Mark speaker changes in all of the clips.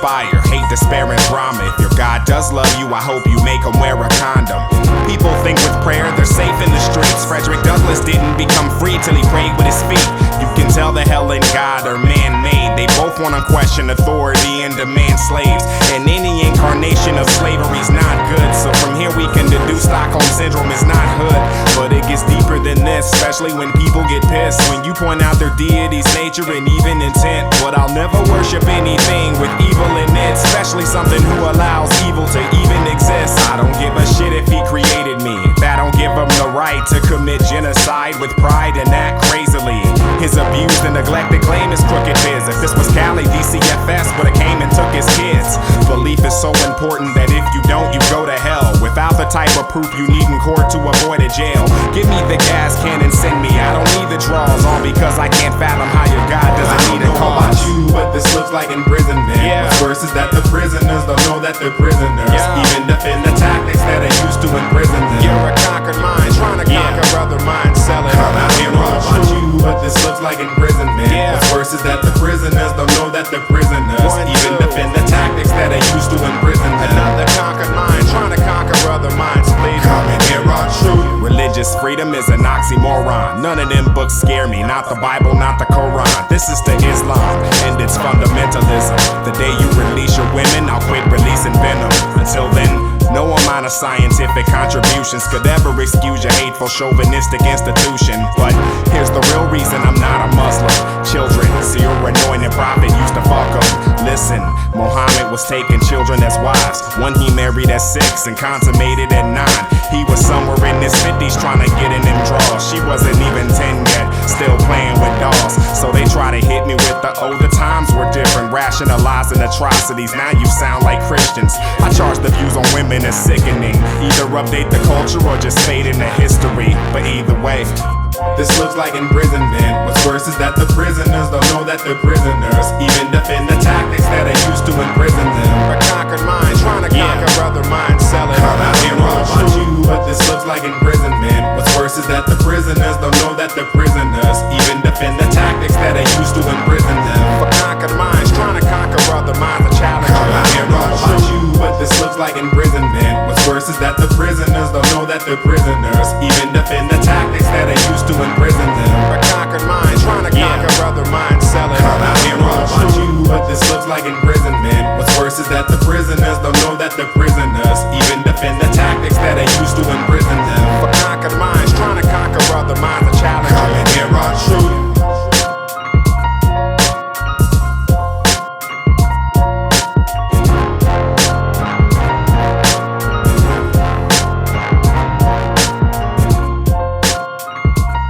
Speaker 1: inspire hate, despair, and drama. If your God does love you, I hope you make him wear a condom. People think with prayer they're safe in the streets. Fredrick Douglass didn't become free till he prayed with his feet. You can tell the hell and God are man-made. They both want unquestioned authority and demand slaves. And any incarnation of slavery's not good. So from here we can deduce Stockholm syndrome is not hood. But it gets deeper than this, especially when people get pissed when you point out their deity's nature and even intent. But I'll never worship anything with evil in it, especially something who allows evil to even exist. I don't give a shit if he created me. That don't give him the right to commit genocide with pride and act crazily. His abused and neglected claim is crooked biz. If this was Cali, DCFS would've came and took his kids. Belief is so important that if you don't, you go to hell. Without the type of proof you need in court to avoid a jail. Give me the gas can and send me. I don't need the draws, all because I can't fathom how your God doesn't need a cause.
Speaker 2: About you, but this looks like imprisonment.
Speaker 1: Yeah.
Speaker 2: What's worse is that the prisoners don't know that they're prisoners. Even defend the tactics that are used to imprison them.
Speaker 1: You're a conquered mind, trying to conquer other minds, selling.
Speaker 2: Come out here all about you, but this looks like imprisonment. What's worse is that the prisoners don't know that they're prisoners. Even defend the tactics that are used to imprison them.
Speaker 1: Another conquered mind, trying to conquer other minds, please.
Speaker 2: Come and hear our truth.
Speaker 1: Religious freedom is an oxymoron. None of them books scare me, not the Bible, not the Quran. This is to Islam, and it's fundamentalism. The day you release your women, I'll quit releasing venom. Until then, no amount of scientific contributions could ever excuse your hateful, chauvinistic institution. But here's the real reason I'm not a Muslim. Children, see your anointed prophet used to fuck them. Listen, Muhammad was taking children as wives. One he married at 6 and consummated at 9. He was somewhere in his 50s trying to get in them draws. She wasn't even 10 yet, still playing with dolls. So they try to hit me with the the times were different, rationalizing atrocities. Now you sound like Christians. I charge the views on women as sickening. Either update the culture or just fade into history. But either way,
Speaker 2: this looks like imprisonment. What's worse is that the prisoners don't know that they're prisoners. Even defend the tactics that are used to imprison them.
Speaker 1: A conquered mind, trying to conquer other minds, selling.
Speaker 2: Come out here all about you, but this looks like imprisonment. What's worse is that the prisoners don't know that they're prisoners. Even defend the tactics that are used to imprison them.
Speaker 1: For conquered minds, trying to conquer other minds, a challenge.
Speaker 2: Come out here all about you, but this looks like imprisonment. What's worse is that the prisoners don't know that they're prisoners. Even defend the tactics that are used to imprison them.
Speaker 1: A conquered mind, trying to conquer other minds, selling.
Speaker 2: Come out here all about you, but this looks like imprisonment. What's worse is that the prisoners don't know that they're prisoners. Even defend the tactics that are used to imprison them.
Speaker 1: For conquered minds, trying to conquer other minds, a challenge.
Speaker 2: Come and hear our truth.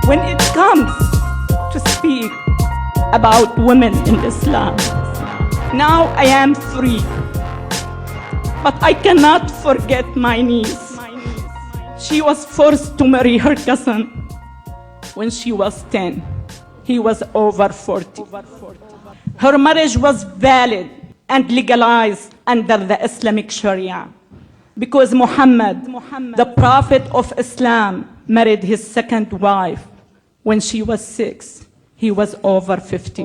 Speaker 3: When it comes to speak about women in Islam, now I am free, but I cannot forget my niece. She was forced to marry her cousin when she was 10. He was over 40. Her marriage was valid and legalized under the Islamic Sharia because Muhammad, the Prophet of Islam, married his second wife when she was 6. He was over 50.